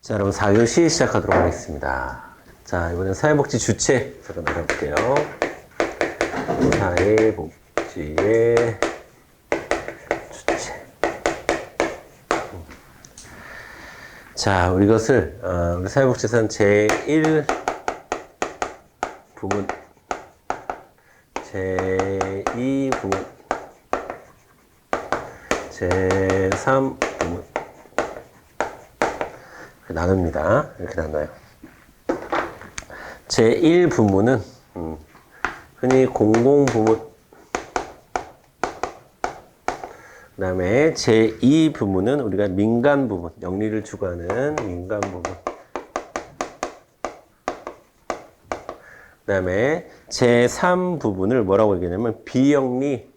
자, 여러분 4교시 시작하도록 하겠습니다. 자, 이번엔 사회복지 주체 잠깐 나가볼게요. 사회복지의 주체. 자, 우리 이것을 우리 사회복지에서는 제1 부문, 제2 부문, 제3 부문 나눕니다. 이렇게 나눠요. 제1 부문은 흔히 공공부문, 그 다음에 제2 부문은 우리가 민간부문, 영리를 추구하는 민간부문, 그 다음에 제3 부분을 뭐라고 얘기하냐면 비영리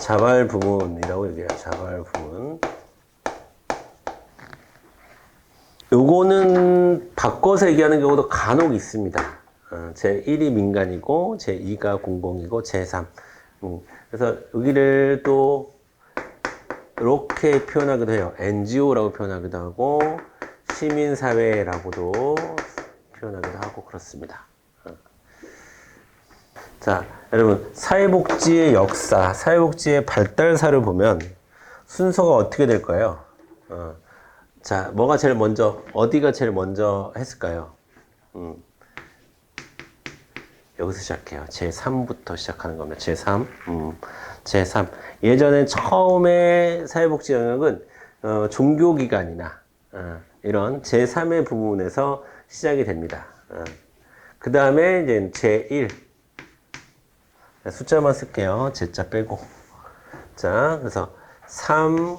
자발부문이라고 얘기해요. 자발부문. 요거는 바꿔서 얘기하는 경우도 간혹 있습니다. 제1이 민간이고 제2가 공공이고 제3. 그래서 여기를 또 이렇게 표현하기도 해요. NGO라고 표현하기도 하고 시민사회라고도 표현하기도 하고 그렇습니다. 자, 여러분 사회복지의 역사, 사회복지의 발달사를 보면 순서가 어떻게 될까요? 자, 뭐가 제일 먼저, 어디가 제일 먼저 했을까요? 여기서 시작해요. 제3부터 시작하는 겁니다. 제3. 제3. 예전에 처음에 사회복지 영역은 종교기관이나 이런 제3의 부분에서 시작이 됩니다. 그 다음에 이제 제1. 숫자만 쓸게요. 제자 빼고. 자, 그래서 3,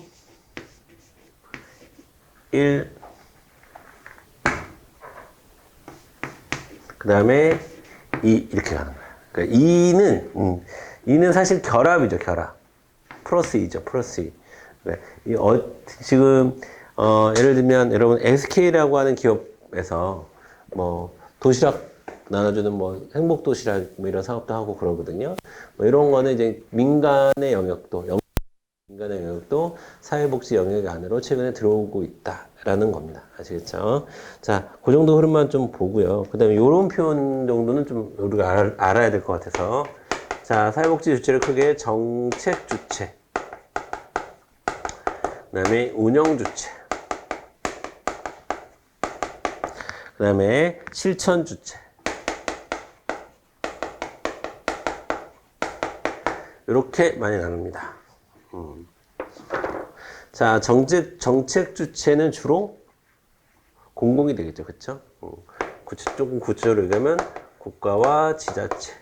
1, 그 다음에 2 이렇게 가는 거예요. 그러니까 2는 사실 결합이죠. 결합. 플러스 2죠. 플러스 2. 지금 예를 들면 여러분 SK라고 하는 기업에서 뭐 도시락 나눠주는 뭐 행복도시락 뭐 이런 사업도 하고 그러거든요. 뭐 이런 거는 이제 민간의 영역도 사회복지 영역 안으로 최근에 들어오고 있다라는 겁니다. 아시겠죠? 자, 그 정도 흐름만 좀 보고요. 그 다음에 이런 표현 정도는 좀 우리가 알아야 될 것 같아서. 자, 사회복지 주체를 크게 정책 주체, 그 다음에 운영 주체, 그 다음에 실천 주체. 이렇게 많이 나눕니다. 자, 정책 주체는 주로 공공이 되겠죠. 그쵸? 조금 구체적으로 얘기하면 국가와 지자체에서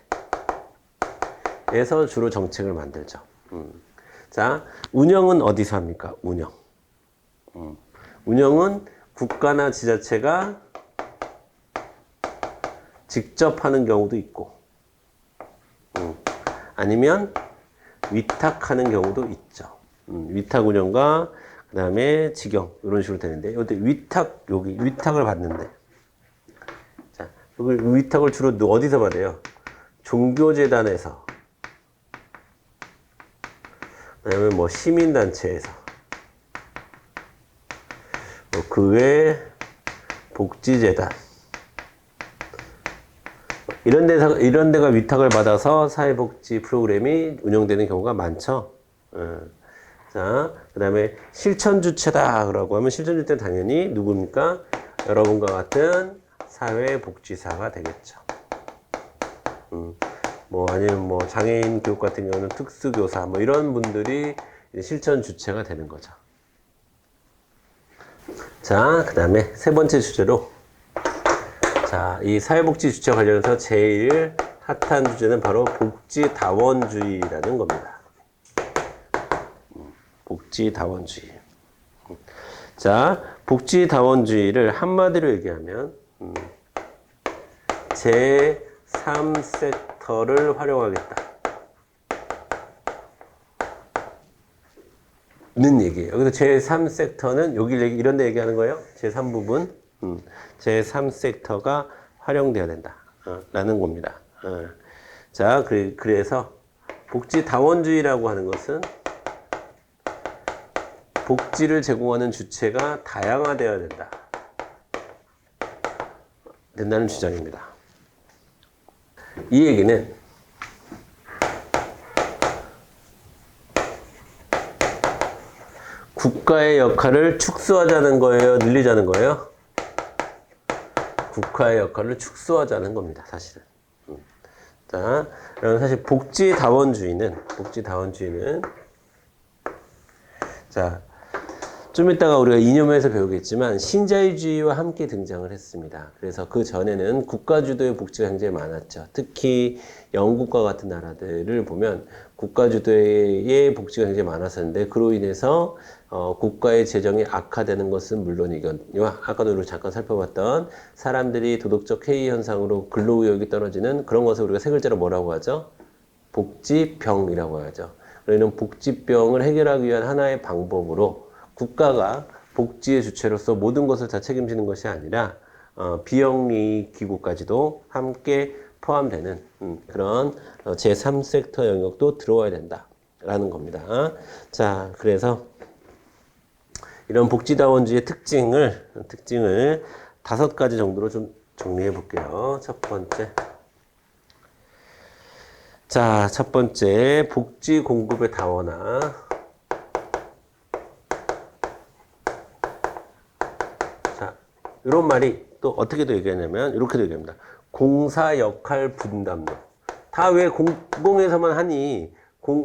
주로 정책을 만들죠. 자, 운영은 어디서 합니까? 운영. 운영은 국가나 지자체가 직접 하는 경우도 있고, 아니면 위탁하는 경우도 있죠. 위탁 운영과 그 다음에 직영 이런 식으로 되는데 여기 위탁을 받는데, 자, 여기 위탁을 주로 어디서 받아요? 종교재단에서, 그 다음에 뭐 시민단체에서, 뭐 그 외에 복지재단 이런 데가 위탁을 받아서 사회복지 프로그램이 운영되는 경우가 많죠. 자, 그 다음에 실천주체다라고 하면 실천주체는 당연히 누굽니까? 여러분과 같은 사회복지사가 되겠죠. 뭐 아니면 뭐 장애인 교육 같은 경우는 특수교사 뭐 이런 분들이 실천주체가 되는 거죠. 자, 그 다음에 세 번째 주제로, 자, 이 사회복지 주체 관련해서 제일 핫한 주제는 바로 복지다원주의라는 겁니다. 복지다원주의. 자, 복지다원주의를 한마디로 얘기하면 제3섹터를 활용하겠다 는 얘기예요. 여기서 제3섹터는 이런 데 얘기하는 거예요. 제3부분. 제3섹터가 활용되어야 된다. 라는 겁니다. 자, 그래서 복지다원주의라고 하는 것은 복지를 제공하는 주체가 다양화되어야 된다는 주장입니다. 이 얘기는 국가의 역할을 축소하자는 거예요? 늘리자는 거예요? 국가의 역할을 축소하자는 겁니다, 사실은. 자, 그럼 사실 복지다원주의는, 자, 좀 이따가 우리가 이념에서 배우겠지만 신자유주의와 함께 등장을 했습니다. 그래서 그 전에는 국가주도의 복지가 굉장히 많았죠. 특히 영국과 같은 나라들을 보면 국가주도의 복지가 굉장히 많았었는데 그로 인해서 국가의 재정이 악화되는 것은 물론이거니와 아까도 우리 잠깐 살펴봤던 사람들이 도덕적 해이 현상으로 근로의욕이 떨어지는 그런 것을 우리가 세 글자로 뭐라고 하죠? 복지병이라고 하죠. 이런 복지병을 해결하기 위한 하나의 방법으로 국가가 복지의 주체로서 모든 것을 다 책임지는 것이 아니라 비영리 기구까지도 함께 포함되는 그런 제3섹터 영역도 들어와야 된다라는 겁니다. 자, 그래서 이런 복지다원주의의 특징을 5가지 정도로 좀 정리해 볼게요. 첫 번째. 자, 첫 번째 복지 공급의 다원화. 이런 말이 또 어떻게도 얘기하냐면 이렇게도 얘기합니다. 공사 역할 분담론. 다 왜 공공에서만 하니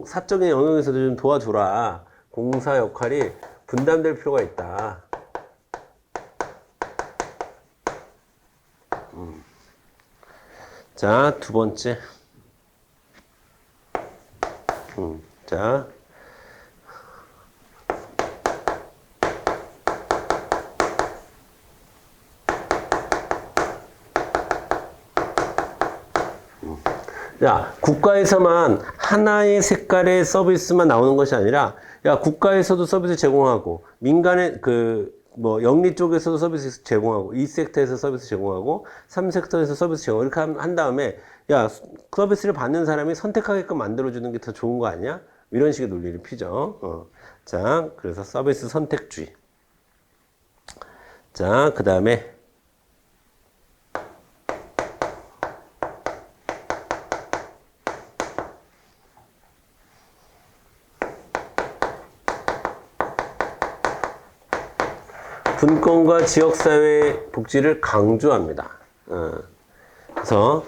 사적인 영역에서도 좀 도와주라. 공사 역할이 분담될 필요가 있다. 자, 두 번째. 자, 야, 국가에서만 하나의 색깔의 서비스만 나오는 것이 아니라, 야, 국가에서도 서비스 제공하고, 민간의 영리 쪽에서도 서비스 제공하고, 2섹터에서 서비스 제공하고, 3섹터에서 서비스 제공하고, 이렇게 한 다음에, 야, 서비스를 받는 사람이 선택하게끔 만들어주는 게 더 좋은 거 아니야? 이런 식의 논리를 피죠. 자, 그래서 서비스 선택주의. 자, 그 다음에, 분권과 지역사회 복지를 강조합니다. 그래서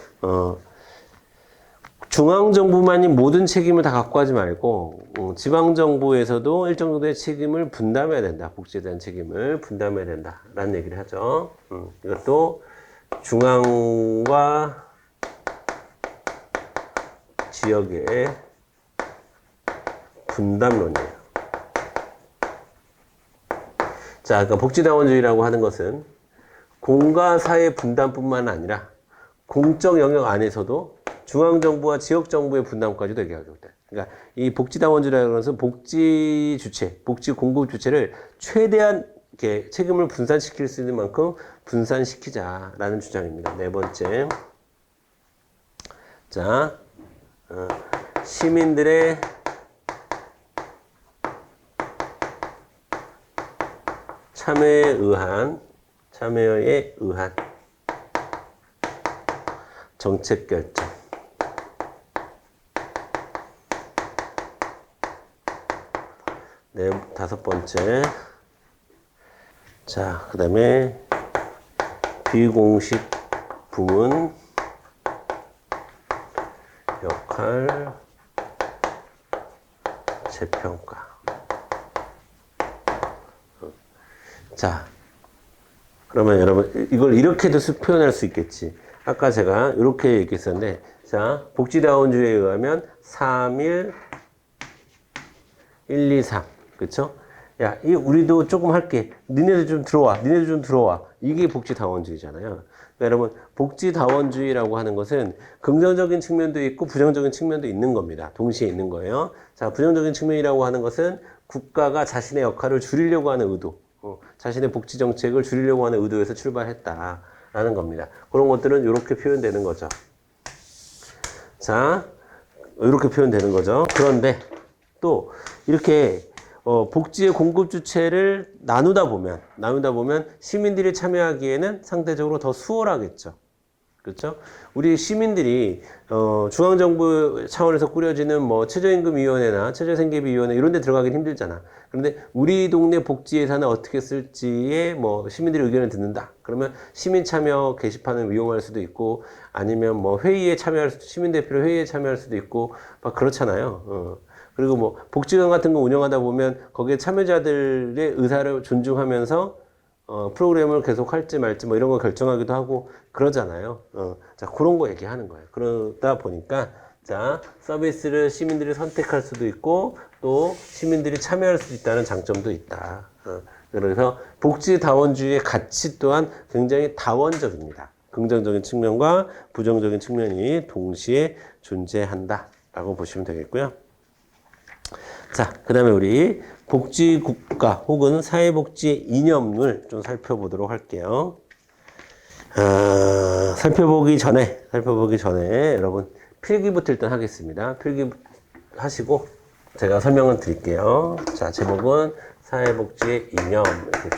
중앙정부만이 모든 책임을 다 갖고 하지 말고 지방정부에서도 일정 정도의 책임을 분담해야 된다. 복지에 대한 책임을 분담해야 된다라는 얘기를 하죠. 이것도 중앙과 지역의 분담론이에요. 자, 그러니까 복지다원주의라고 하는 것은 공과 사회 분담뿐만 아니라 공적 영역 안에서도 중앙정부와 지역정부의 분담까지도 얘기하고 있다. 그러니까 이 복지다원주의라는 것은 복지 주체, 복지 공급 주체를 최대한 이렇게 책임을 분산시킬 수 있는 만큼 분산시키자라는 주장입니다. 네 번째. 자, 시민들의 참여에 의한 정책 결정. 네, 5번째. 자, 그 다음에 비공식 부문 역할 재평가. 자, 그러면 여러분 이걸 이렇게도 표현할 수 있겠지. 아까 제가 이렇게 얘기했었는데, 자, 복지다원주의에 의하면 3일 1, 2, 3. 그쵸? 야, 우리도 조금 할게. 니네들 좀 들어와. 이게 복지다원주의잖아요. 그러니까 여러분, 복지다원주의라고 하는 것은 긍정적인 측면도 있고 부정적인 측면도 있는 겁니다. 동시에 있는 거예요. 자, 부정적인 측면이라고 하는 것은 국가가 자신의 역할을 줄이려고 하는 의도, 자신의 복지 정책을 줄이려고 하는 의도에서 출발했다라는 겁니다. 그런 것들은 이렇게 표현되는 거죠. 자, 이렇게 표현되는 거죠. 그런데 또 이렇게 복지의 공급 주체를 나누다 보면 시민들이 참여하기에는 상대적으로 더 수월하겠죠. 그렇죠? 우리 시민들이 중앙정부 차원에서 꾸려지는 뭐 최저임금위원회나 최저생계비위원회 이런 데 들어가긴 힘들잖아. 그런데 우리 동네 복지 예산을 어떻게 쓸지에 뭐 시민들의 의견을 듣는다. 그러면 시민 참여 게시판을 이용할 수도 있고 아니면 뭐 회의에 참여할 수도 시민대표 회의에 참여할 수도 있고 막 그렇잖아요. 그리고 뭐 복지관 같은 거 운영하다 보면 거기에 참여자들의 의사를 존중하면서 프로그램을 계속 할지 말지 뭐 이런 거 결정하기도 하고 그러잖아요. 자, 그런 거 얘기하는 거예요. 그러다 보니까 자, 서비스를 시민들이 선택할 수도 있고 또 시민들이 참여할 수 있다는 장점도 있다. 그래서 복지다원주의의 가치 또한 굉장히 다원적입니다. 긍정적인 측면과 부정적인 측면이 동시에 존재한다라고 보시면 되겠고요. 자, 그 다음에 우리 복지국가 혹은 사회복지의 이념을 좀 살펴보도록 할게요. 살펴보기 전에 여러분 필기부터 일단 하겠습니다. 필기 하시고 제가 설명을 드릴게요. 자, 제목은 사회복지의 이념 이렇게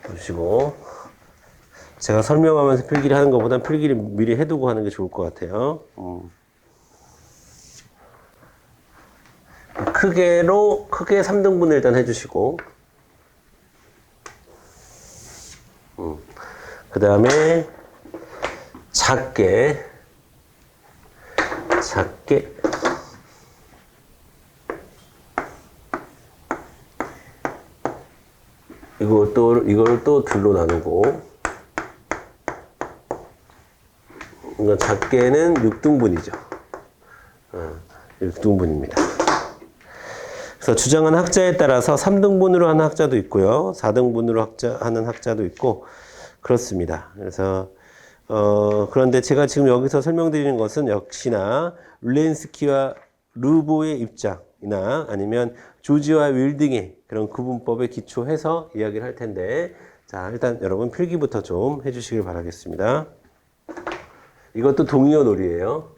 보시고 제가 설명하면서 필기를 하는 것보단 필기를 미리 해두고 하는 게 좋을 것 같아요. 크게 3등분을 일단 해주시고 그 다음에 작게 이걸 또 둘로 나누고 이건 작게는 6등분이죠. 6등분입니다. 그래서 주장하는 학자에 따라서 3등분으로 하는 학자도 있고요. 4등분으로 하는 학자도 있고 그렇습니다. 그래서 그런데 제가 지금 여기서 설명드리는 것은 역시나 룰렌스키와 르보의 입장이나 아니면 조지와 윌딩의 그런 구분법에 기초해서 이야기를 할 텐데 자, 일단 여러분 필기부터 좀 해주시길 바라겠습니다. 이것도 동의어 놀이에요.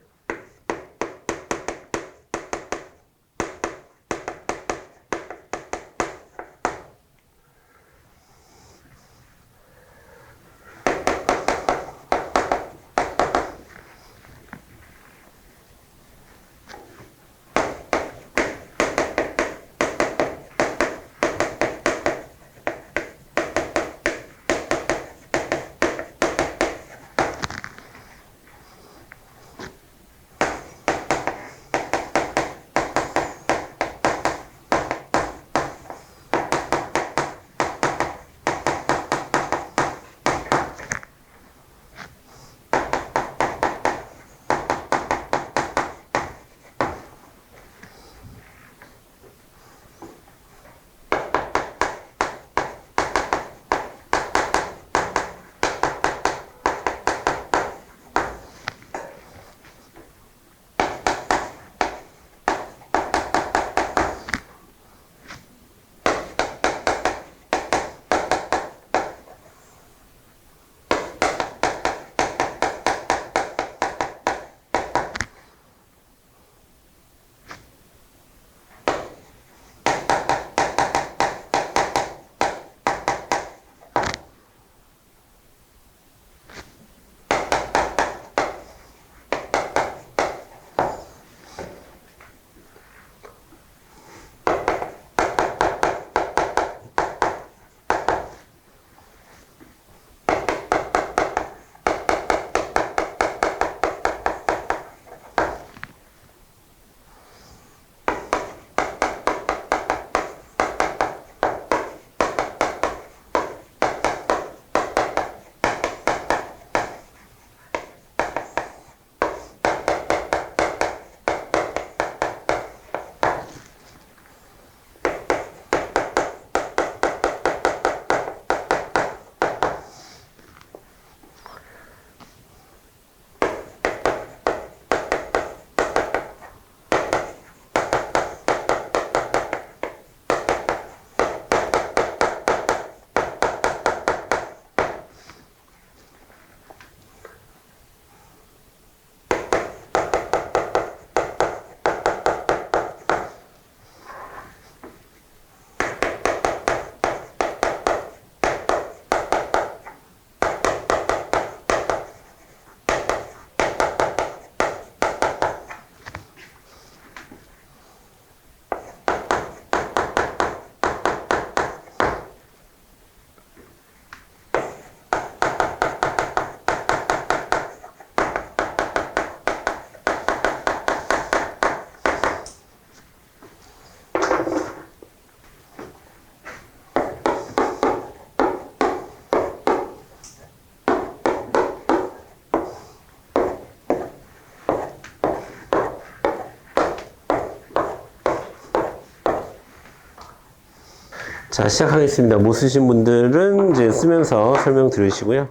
자, 시작하겠습니다. 못 쓰신 분들은 이제 쓰면서 설명 들으시고요.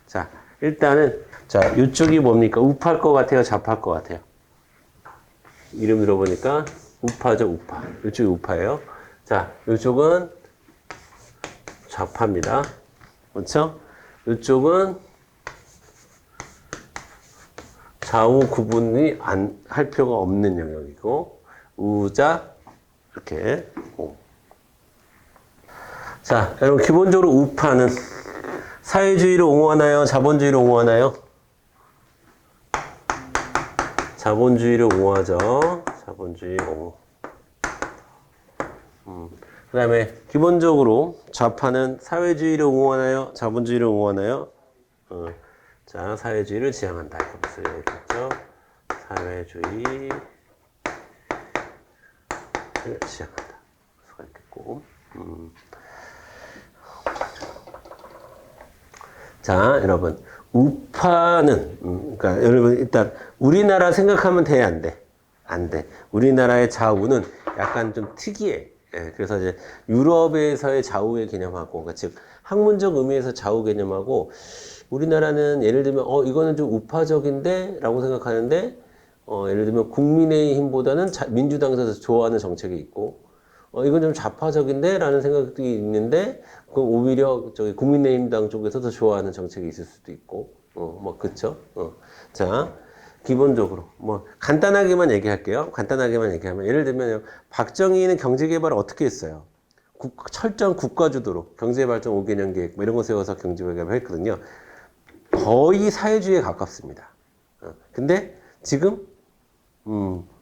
자, 일단은, 자, 이쪽이 뭡니까? 우파일 것 같아요? 좌파일 것 같아요? 이름 들어보니까 우파죠, 우파. 이쪽이 우파예요. 자, 이쪽은 좌파입니다. 그렇죠? 이쪽은 좌우 구분이 할 필요가 없는 영역이고, 우자, 이렇게. 자, 여러분, 기본적으로 우파는 사회주의를 옹호하나요? 자본주의를 옹호하나요? 자본주의를 옹호하죠. 자본주의 옹호. 그 다음에 기본적으로 좌파는 사회주의를 옹호하나요? 자본주의를 옹호하나요? 자, 사회주의를 지향한다. 이렇게 쓰여있겠죠. 사회주의를 지향한다. 수가 있겠고. 자, 여러분. 우파는, 그러니까 여러분 일단 우리나라 생각하면 돼, 안 돼? 안 돼. 우리나라의 좌우는 약간 좀 특이해. 예, 그래서 이제 유럽에서의 좌우의 개념하고, 그러니까 즉 학문적 의미에서 좌우 개념하고, 우리나라는 예를 들면 이거는 좀 우파적인데 라고 생각하는데, 예를 들면 국민의힘보다는 민주당에서 좋아하는 정책이 있고, 이건 좀 좌파적인데 라는 생각이 있는데, 그럼 오히려 저기 국민의힘당 쪽에서 더 좋아하는 정책이 있을 수도 있고, 뭐 그쵸? 자, 기본적으로 뭐 간단하게만 얘기할게요. 간단하게만 얘기하면 예를 들면 박정희는 경제개발을 어떻게 했어요? 철저한 국가주도로 경제발전 5개년 계획 뭐 이런 거 세워서 경제개발을 했거든요. 거의 사회주의에 가깝습니다. 근데 지금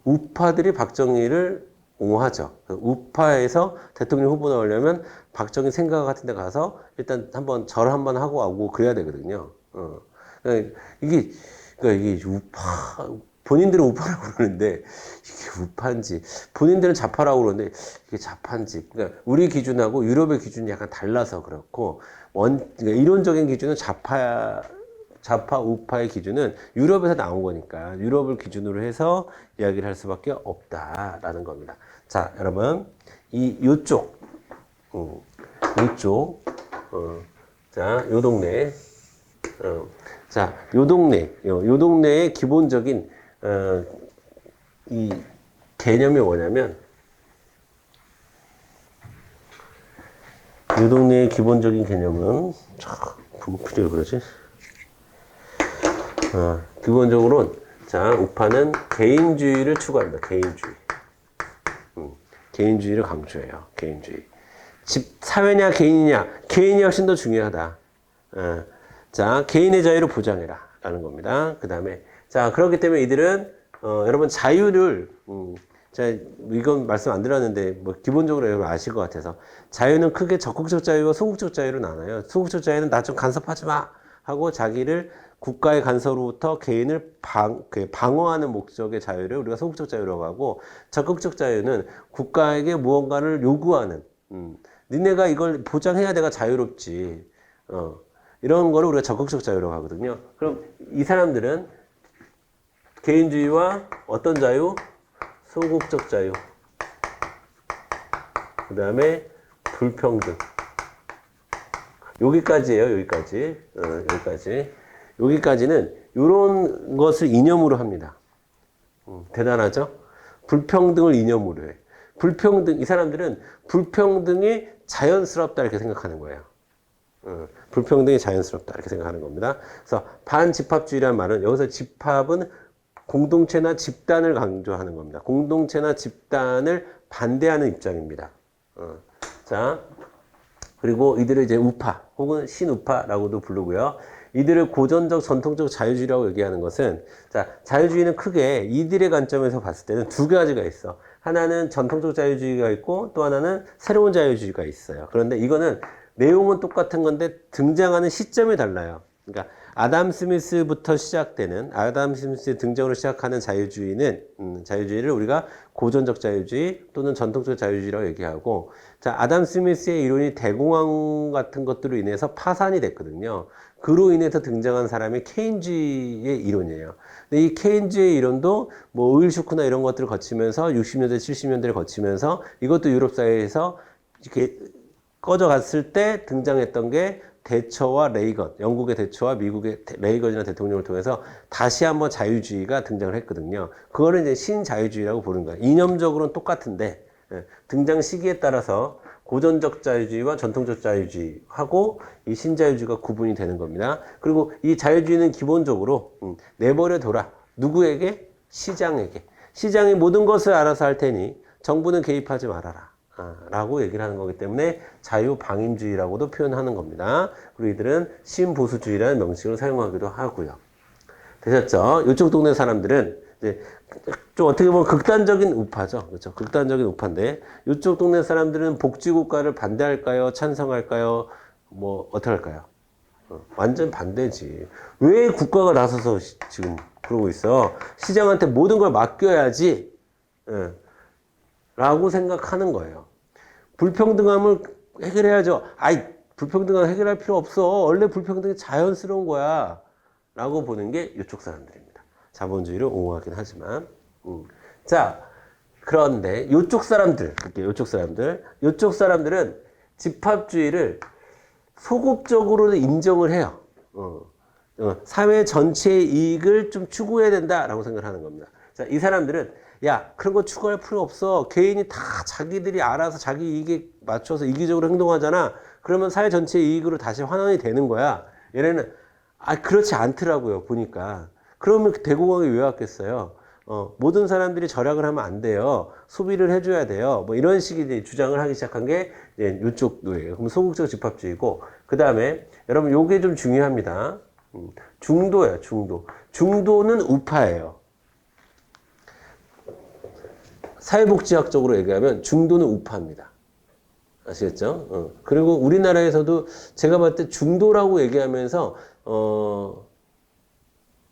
우파들이 박정희를 옹호하죠. 우파에서 대통령 후보 나오려면 박정희 생각 같은 데 가서 일단 한번 절 한번 하고 오고 그래야 되거든요. 이게 우파, 본인들은 우파라고 그러는데 이게 우파인지, 본인들은 좌파라고 그러는데 이게 좌파인지, 그러니까 우리 기준하고 유럽의 기준이 약간 달라서 그렇고, 그러니까 이론적인 기준은 좌파, 우파의 기준은 유럽에서 나온 거니까 유럽을 기준으로 해서 이야기를 할 수밖에 없다라는 겁니다. 자, 여러분, 요쪽, 자, 요 동네, 자, 요 동네의 기본적인, 이 개념이 뭐냐면, 요 동네의 기본적인 개념은, 분필이 그러지? 기본적으로는, 자, 우파는 개인주의를 추구합니다. 개인주의. 개인주의를 강조해요. 개인주의. 사회냐, 개인이냐? 개인이 훨씬 더 중요하다. 자, 개인의 자유를 보장해라. 라는 겁니다. 그 다음에, 자, 그렇기 때문에 이들은, 여러분, 자유를, 자, 이건 말씀 안 드렸는데, 뭐, 기본적으로 여러분 아실 것 같아서. 자유는 크게 적극적 자유와 소극적 자유로 나눠요. 소극적 자유는 나 좀 간섭하지 마! 하고 자기를 국가의 간섭으로부터 개인을 방어하는 목적의 자유를 우리가 소극적 자유라고 하고, 적극적 자유는 국가에게 무언가를 요구하는, 니네가 이걸 보장해야 내가 자유롭지. 이런 거를 우리가 적극적 자유라고 하거든요. 그럼 이 사람들은 개인주의와 어떤 자유? 소극적 자유. 그 다음에 불평등. 여기까지예요, 여기까지. 여기까지. 여기까지는 이런 것을 이념으로 합니다. 대단하죠? 불평등을 이념으로 해. 이 사람들은 불평등이 자연스럽다 이렇게 생각하는 거예요. 불평등이 자연스럽다 이렇게 생각하는 겁니다. 그래서 반집합주의라는 말은 여기서 집합은 공동체나 집단을 강조하는 겁니다. 공동체나 집단을 반대하는 입장입니다. 자, 그리고 이들을 이제 우파 혹은 신우파라고도 부르고요. 이들을 고전적 전통적 자유주의라고 얘기하는 것은, 자, 자유주의는 크게 이들의 관점에서 봤을 때는 두 가지가 있어. 하나는 전통적 자유주의가 있고 또 하나는 새로운 자유주의가 있어요. 그런데 이거는 내용은 똑같은 건데 등장하는 시점이 달라요. 그러니까 아담 스미스부터 시작되는, 아담 스미스의 등장으로 시작하는 자유주의를 우리가 고전적 자유주의 또는 전통적 자유주의라고 얘기하고, 자, 아담 스미스의 이론이 대공황 같은 것들로 인해서 파산이 됐거든요. 그로 인해서 등장한 사람이 케인주의의 이론이에요. 근데 이 케인주의의 이론도 뭐 오일 쇼크나 이런 것들을 거치면서 60년대, 70년대를 거치면서 이것도 유럽 사회에서 이렇게 꺼져갔을 때 등장했던 게 대처와 레이건, 영국의 대처와 미국의 레이건이라는 대통령을 통해서 다시 한번 자유주의가 등장을 했거든요. 그거를 이제 신자유주의라고 부르는 거예요. 이념적으로는 똑같은데 등장 시기에 따라서 고전적 자유주의와 전통적 자유주의하고 이 신자유주의가 구분이 되는 겁니다. 그리고 이 자유주의는 기본적으로 내버려둬라. 누구에게? 시장에게. 시장이 모든 것을 알아서 할 테니 정부는 개입하지 말아라. 라고 얘기를 하는 거기 때문에 자유방임주의라고도 표현하는 겁니다. 그리고 이들은 신보수주의라는 명칭을 사용하기도 하고요. 되셨죠? 이쪽 동네 사람들은 이제 좀 어떻게 보면 극단적인 우파죠. 그렇죠? 극단적인 우파인데 이쪽 동네 사람들은 복지국가를 반대할까요? 찬성할까요? 뭐 어떻게 할까요? 완전 반대지. 왜 국가가 나서서 지금 그러고 있어? 시장한테 모든 걸 맡겨야지. 라고 생각하는 거예요. 불평등함을 해결해야죠. 아이, 불평등함 해결할 필요 없어. 원래 불평등이 자연스러운 거야. 라고 보는 게 이쪽 사람들입니다. 자본주의를 옹호하긴 하지만. 자, 그런데 이쪽 사람들, 볼게요. 이쪽 사람들은 집합주의를 소극적으로는 인정을 해요. 사회 전체의 이익을 좀 추구해야 된다라고 생각하는 겁니다. 자, 이 사람들은 야, 그런 거 추구할 필요 없어. 개인이 다 자기들이 알아서 자기 이익에 맞춰서 이기적으로 행동하잖아. 그러면 사회 전체의 이익으로 다시 환원이 되는 거야. 얘네는 그렇지 않더라고요. 보니까. 그러면 대공황이 왜 왔겠어요? 모든 사람들이 절약을 하면 안 돼요. 소비를 해줘야 돼요. 뭐 이런 식의 이제 주장을 하기 시작한 게 이제 이쪽 노예예요. 그럼 소극적 집합주의고, 그 다음에 여러분 요게 좀 중요합니다. 중도예요, 중도. 중도는 우파예요. 사회복지학적으로 얘기하면 중도는 우파입니다. 아시겠죠? 그리고 우리나라에서도 제가 봤을 때 중도라고 얘기하면서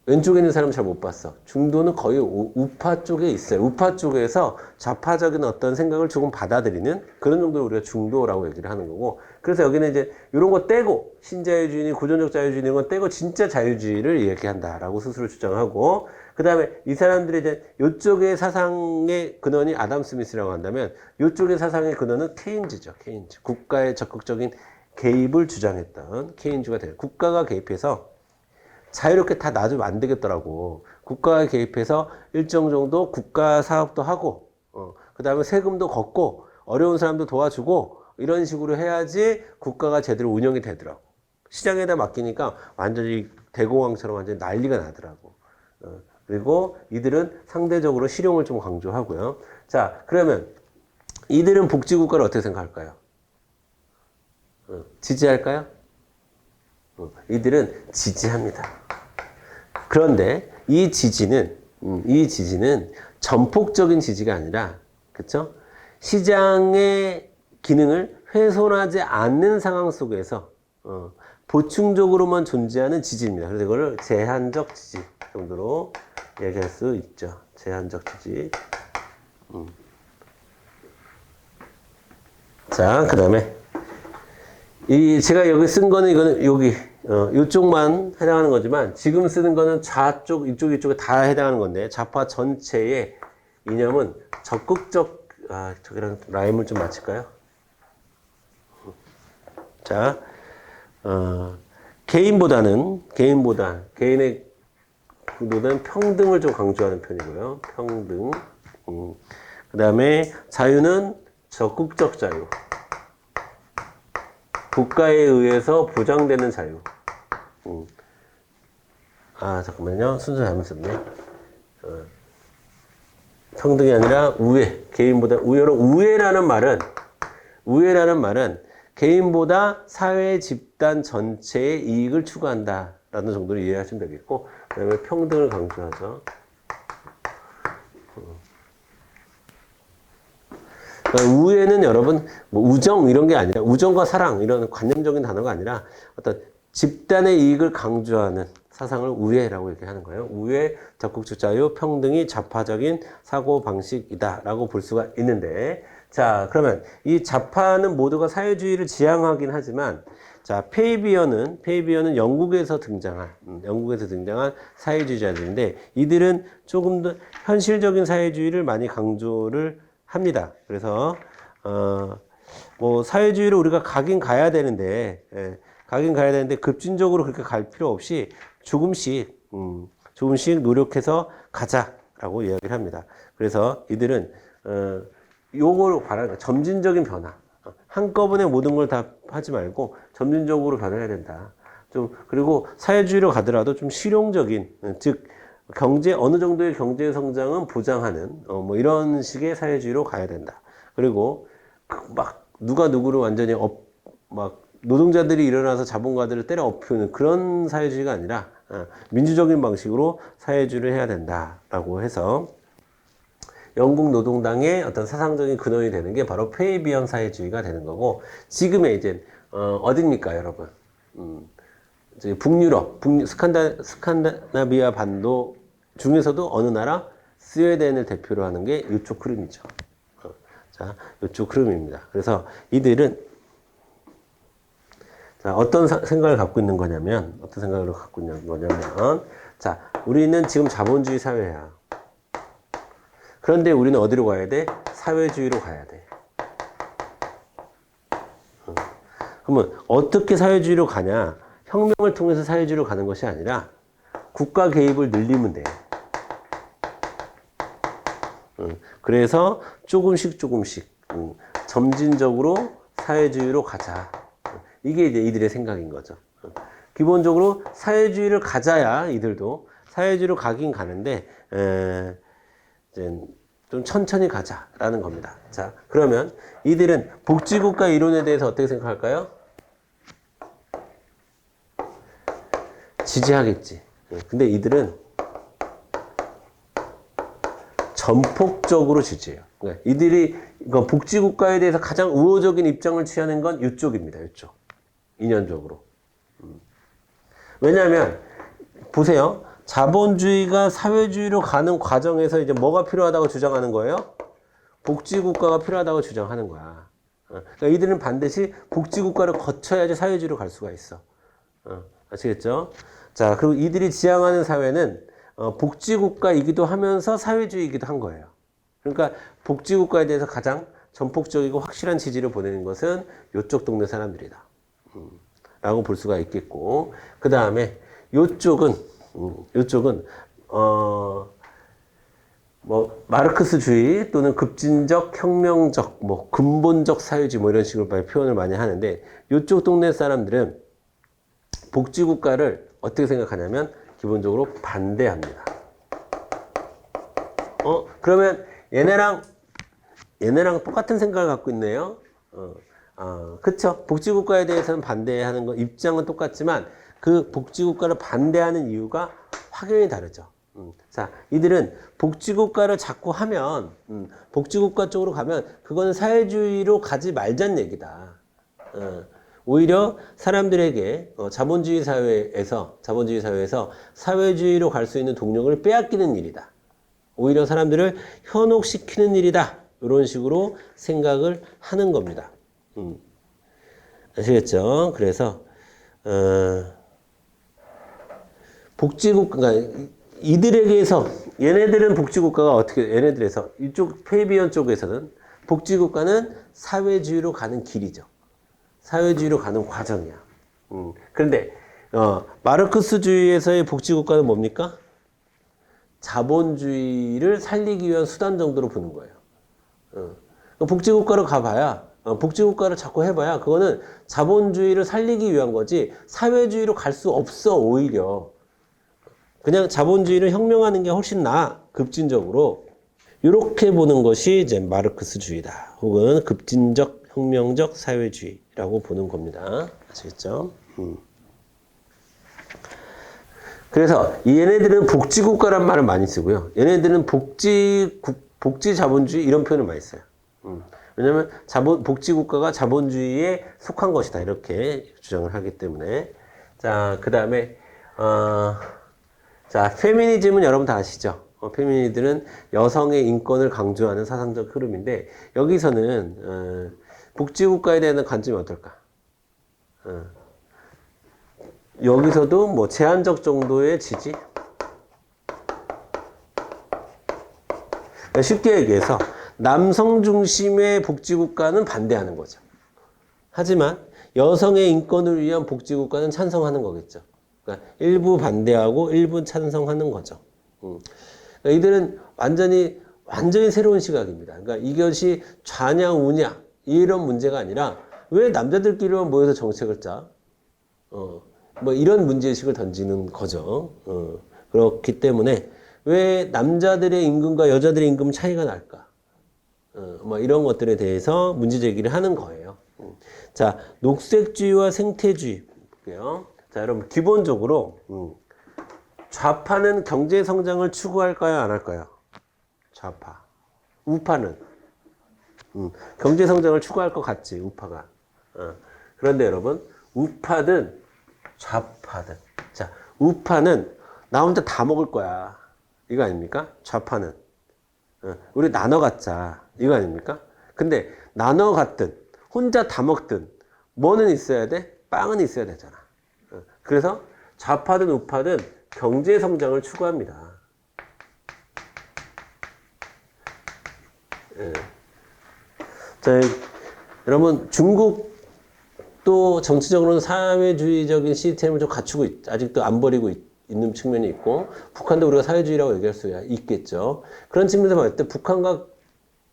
왼쪽에 있는 사람 잘 못 봤어. 중도는 거의 우파 쪽에 있어요. 우파 쪽에서 좌파적인 어떤 생각을 조금 받아들이는 그런 정도로 우리가 중도라고 얘기를 하는 거고. 그래서 여기는 이제 이런 거 떼고 신자유주의, 고전적 자유주의 이런 거 떼고 진짜 자유주의를 얘기한다라고 스스로 주장하고, 그 다음에 이 사람들이 이제 이쪽의 사상의 근원이 아담 스미스라고 한다면 이쪽의 사상의 근원은 케인즈죠. 케인즈. 국가의 적극적인 개입을 주장했던 케인즈가 돼요. 국가가 개입해서 자유롭게 다 놔주면 안 되겠더라고. 국가가 개입해서 일정 정도 국가 사업도 하고, 그 다음에 세금도 걷고, 어려운 사람도 도와주고, 이런 식으로 해야지 국가가 제대로 운영이 되더라고. 시장에다 맡기니까 완전히 대공황처럼 완전히 난리가 나더라고. 그리고 이들은 상대적으로 실용을 좀 강조하고요. 자, 그러면 이들은 복지국가를 어떻게 생각할까요? 지지할까요? 이들은 지지합니다. 그런데 이 지지는 전폭적인 지지가 아니라, 그쵸? 시장의 기능을 훼손하지 않는 상황 속에서 보충적으로만 존재하는 지지입니다. 그래서 이거를 제한적 지지 정도로 얘기할 수 있죠. 제한적 지지. 자, 그 다음에 제가 여기 쓴 거는 이거는 여기 이쪽만 해당하는 거지만 지금 쓰는 거는 좌쪽, 이쪽에 다 해당하는 건데, 좌파 전체의 이념은 적극적, 저기랑 라임을 좀 맞출까요? 자, 개인의 구도는 평등을 좀 강조하는 편이고요. 평등. 그 다음에 자유는 적극적 자유. 국가에 의해서 보장되는 자유. 잠깐만요. 순서 잘못 썼네. 평등이 아니라 우회. 개인보다 우회라는 말은 개인보다 사회 집단 전체의 이익을 추구한다라는 정도로 이해하시면 되겠고, 그 다음에 평등을 강조하죠. 우애는 여러분 뭐 우정 이런 게 아니라, 우정과 사랑 이런 관념적인 단어가 아니라 어떤 집단의 이익을 강조하는 사상을 우애라고 얘기하는 거예요. 우애, 적극적 자유, 평등이 좌파적인 사고 방식이다라고 볼 수가 있는데, 자, 그러면 이 좌파는 모두가 사회주의를 지향하긴 하지만, 자, 페이비어는 영국에서 등장한 사회주의자들인데, 이들은 조금 더 현실적인 사회주의를 많이 강조를 합니다. 그래서 뭐 사회주의를 우리가 가긴 가야 되는데, 가긴 가야 되는데 급진적으로 그렇게 갈 필요 없이 조금씩 노력해서 가자라고 이야기를 합니다. 그래서 이들은 요걸 바라는 거야. 점진적인 변화. 한꺼번에 모든 걸 다 하지 말고 점진적으로 변화해야 된다. 좀 그리고 사회주의로 가더라도 좀 실용적인, 즉 어느 정도의 경제 성장은 보장하는 뭐 이런 식의 사회주의로 가야 된다. 그리고 막 누가 누구를 완전히 막 노동자들이 일어나서 자본가들을 때려 엎으는 그런 사회주의가 아니라 민주적인 방식으로 사회주의를 해야 된다라고 해서 영국 노동당의 어떤 사상적인 근원이 되는 게 바로 페이비언 사회주의가 되는 거고, 지금의 이제 어딥니까 여러분? 이제 북유럽, 스칸다나비아 반도 중에서도 어느 나라? 스웨덴을 대표로 하는 게 이쪽 흐름이죠. 자, 이쪽 흐름입니다. 그래서 이들은 자, 어떤 생각을 갖고 있는 거냐면, 자, 우리는 지금 자본주의 사회야. 그런데 우리는 어디로 가야 돼? 사회주의로 가야 돼. 그러면 어떻게 사회주의로 가냐? 혁명을 통해서 사회주의로 가는 것이 아니라 국가 개입을 늘리면 돼. 그래서 조금씩 점진적으로 사회주의로 가자. 이게 이제 이들의 생각인 거죠. 기본적으로 사회주의를 가자야 이들도 사회주의로 가긴 가는데 이제 좀 천천히 가자라는 겁니다. 자, 그러면 이들은 복지국가 이론에 대해서 어떻게 생각할까요? 지지하겠지. 근데 이들은 전폭적으로 지지해요. 그러니까 이들이 복지국가에 대해서 가장 우호적인 입장을 취하는 건 이쪽입니다. 이쪽. 이념적으로. 왜냐하면 보세요. 자본주의가 사회주의로 가는 과정에서 이제 뭐가 필요하다고 주장하는 거예요? 복지국가가 필요하다고 주장하는 거야. 그러니까 이들은 반드시 복지국가를 거쳐야지 사회주의로 갈 수가 있어. 아시겠죠? 자, 그리고 이들이 지향하는 사회는 복지국가이기도 하면서 사회주의이기도 한 거예요. 그러니까 복지국가에 대해서 가장 전폭적이고 확실한 지지를 보내는 것은 이쪽 동네 사람들이다. 라고 볼 수가 있겠고, 그 다음에 요쪽은 뭐 마르크스주의 또는 급진적, 혁명적, 뭐 근본적 사회주의 뭐 이런 식으로 표현을 많이 하는데, 요쪽 동네 사람들은 복지국가를 어떻게 생각하냐면 기본적으로 반대합니다. 그러면 얘네랑 똑같은 생각을 갖고 있네요. 그쵸? 복지국가에 대해서는 반대하는 거, 입장은 똑같지만 그 복지국가를 반대하는 이유가 확연히 다르죠. 자, 이들은 복지국가를 자꾸 하면, 복지국가 쪽으로 가면 그거는 사회주의로 가지 말자는 얘기다. 오히려 사람들에게 자본주의 사회에서 사회주의로 갈 수 있는 동력을 빼앗기는 일이다. 오히려 사람들을 현혹시키는 일이다. 이런 식으로 생각을 하는 겁니다. 아시겠죠? 그래서 그러니까 이들에게서 얘네들은 복지국가가 어떻게 얘네들에서 이쪽 페이비언 쪽에서는 복지국가는 사회주의로 가는 길이죠. 사회주의로 가는 과정이야. 그런데 마르크스주의에서의 복지국가는 뭡니까? 자본주의를 살리기 위한 수단 정도로 보는 거예요. 복지국가로 가봐야 복지국가를 자꾸 해봐야 그거는 자본주의를 살리기 위한 거지 사회주의로 갈 수 없어. 오히려 그냥 자본주의를 혁명하는 게 훨씬 나아. 급진적으로 이렇게 보는 것이 이제 마르크스주의다. 혹은 급진적 혁명적 사회주의라고 보는 겁니다. 아시겠죠? 그래서 얘네들은 복지국가란 말을 많이 쓰고요. 얘네들은 복지 자본주의 이런 표현을 많이 써요. 왜냐하면 복지국가가 자본주의에 속한 것이다. 이렇게 주장을 하기 때문에. 자, 그 다음에 자, 페미니즘은 여러분 다 아시죠? 페미니즘은 여성의 인권을 강조하는 사상적 흐름인데 여기서는 복지국가에 대한 관점이 어떨까? 여기서도 뭐 제한적 정도의 지지? 쉽게 얘기해서 남성 중심의 복지국가는 반대하는 거죠. 하지만 여성의 인권을 위한 복지국가는 찬성하는 거겠죠. 그러니까 일부 반대하고 일부 찬성하는 거죠. 그러니까 이들은 완전히 새로운 시각입니다. 그러니까 이것이 좌냐 우냐 이런 문제가 아니라 왜 남자들끼리만 모여서 정책을 짜? 뭐 이런 문제의식을 던지는 거죠. 그렇기 때문에 왜 남자들의 임금과 여자들의 임금 차이가 날까? 뭐 이런 것들에 대해서 문제 제기를 하는 거예요. 자, 녹색주의와 생태주의 볼게요. 자, 여러분 기본적으로 좌파는 경제 성장을 추구할까요, 안 할까요? 좌파. 우파는 경제 성장을 추구할 것 같지, 우파가. 그런데 여러분, 우파든 좌파든. 자, 우파는 나 혼자 다 먹을 거야. 이거 아닙니까? 좌파는. 우리 나눠 갖자. 이거 아닙니까? 근데 나눠 갖든 혼자 다 먹든 뭐는 있어야 돼? 빵은 있어야 되잖아. 그래서 좌파든 우파든 경제 성장을 추구합니다. 자, 여러분 중국도 정치적으로는 사회주의적인 시스템을 좀 갖추고 아직도 안 버리고 있는 측면이 있고, 북한도 우리가 사회주의라고 얘기할 수 있겠죠. 그런 측면에서 봤을 때 북한과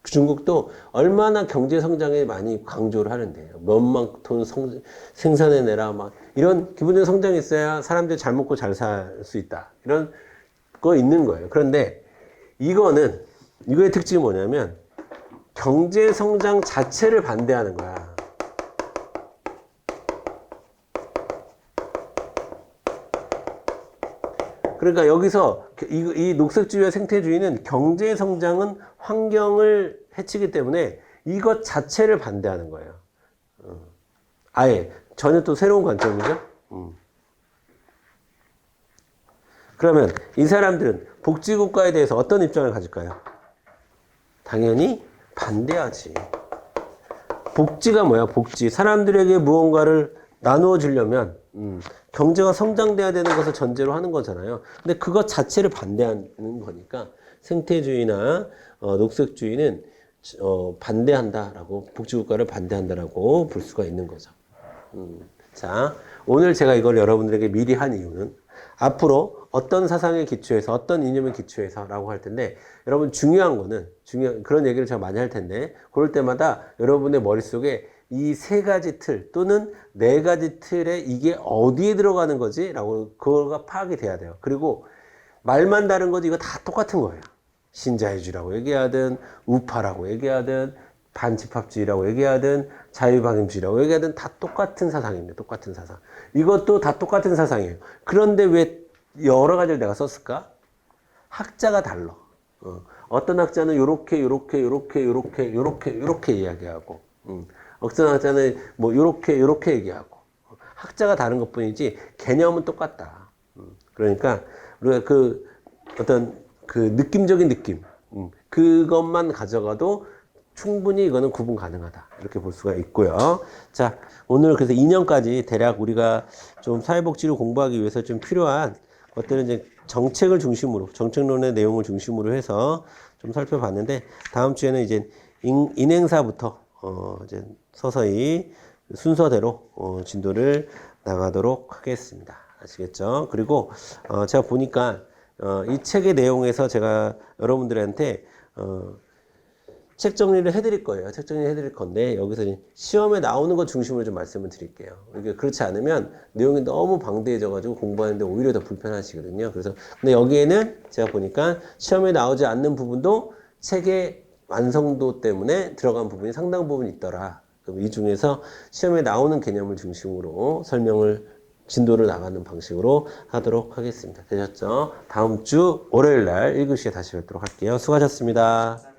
중국도 얼마나 경제 성장에 많이 강조를 하는데요. 몇만 톤 생산해내라 막 이런 기본적인 성장이 있어야 사람들이 잘 먹고 잘 살 수 있다. 이런 거 있는 거예요. 그런데 이거의 특징이 뭐냐면 경제 성장 자체를 반대하는 거야. 그러니까 여기서 이 녹색주의와 생태주의는 경제 성장은 환경을 해치기 때문에 이것 자체를 반대하는 거예요. 아예 전혀 또 새로운 관점이죠. 그러면 이 사람들은 복지국가에 대해서 어떤 입장을 가질까요? 당연히 반대하지. 복지가 뭐야? 복지. 사람들에게 무언가를 나누어 주려면 경제가 성장돼야 되는 것을 전제로 하는 거잖아요. 근데 그것 자체를 반대하는 거니까 생태주의나 녹색주의는 반대한다라고, 복지국가를 반대한다라고 볼 수가 있는 거죠. 자, 오늘 제가 이걸 여러분들에게 미리 한 이유는 앞으로 어떤 사상의 기초에서, 어떤 이념의 기초에서라고 할 텐데, 여러분 중요한 거는, 그런 얘기를 제가 많이 할 텐데, 그럴 때마다 여러분의 머릿속에 이 세 가지 틀 또는 네 가지 틀에 이게 어디에 들어가는 거지? 라고 그거가 파악이 돼야 돼요. 그리고 말만 다른 거지 이거 다 똑같은 거예요. 신자유주의라고 얘기하든 우파라고 얘기하든 반집합주의라고 얘기하든 자유방임주의라고 얘기하든 다 똑같은 사상입니다. 똑같은 사상. 이것도 다 똑같은 사상이에요. 그런데 왜 여러 가지를 내가 썼을까? 학자가 달라. 어떤 학자는 요렇게 이야기하고, 어떤 학자는 뭐 요렇게 얘기하고, 학자가 다른 것 뿐이지 개념은 똑같다. 그러니까 우리가 어떤 느낌적인 느낌, 그것만 가져가도 충분히 이거는 구분 가능하다. 이렇게 볼 수가 있고요. 자, 오늘 그래서 2년까지 대략 우리가 좀 사회복지를 공부하기 위해서 좀 필요한 것들은 이제 정책을 중심으로, 정책론의 내용을 중심으로 해서 좀 살펴봤는데, 다음 주에는 이제 인행사부터 이제 서서히 순서대로 진도를 나가도록 하겠습니다. 아시겠죠? 그리고 제가 보니까 이 책의 내용에서 제가 여러분들한테 책 정리를 해드릴 거예요. 책 정리를 해드릴 건데, 여기서 시험에 나오는 것 중심으로 좀 말씀을 드릴게요. 이게 그렇지 않으면 내용이 너무 방대해져가지고 공부하는데 오히려 더 불편하시거든요. 그래서, 근데 여기에는 제가 보니까 시험에 나오지 않는 부분도 책의 완성도 때문에 들어간 부분이 상당 부분 있더라. 그럼 이 중에서 시험에 나오는 개념을 중심으로 진도를 나가는 방식으로 하도록 하겠습니다. 되셨죠? 다음 주 월요일 날 1교시에 다시 뵙도록 할게요. 수고하셨습니다.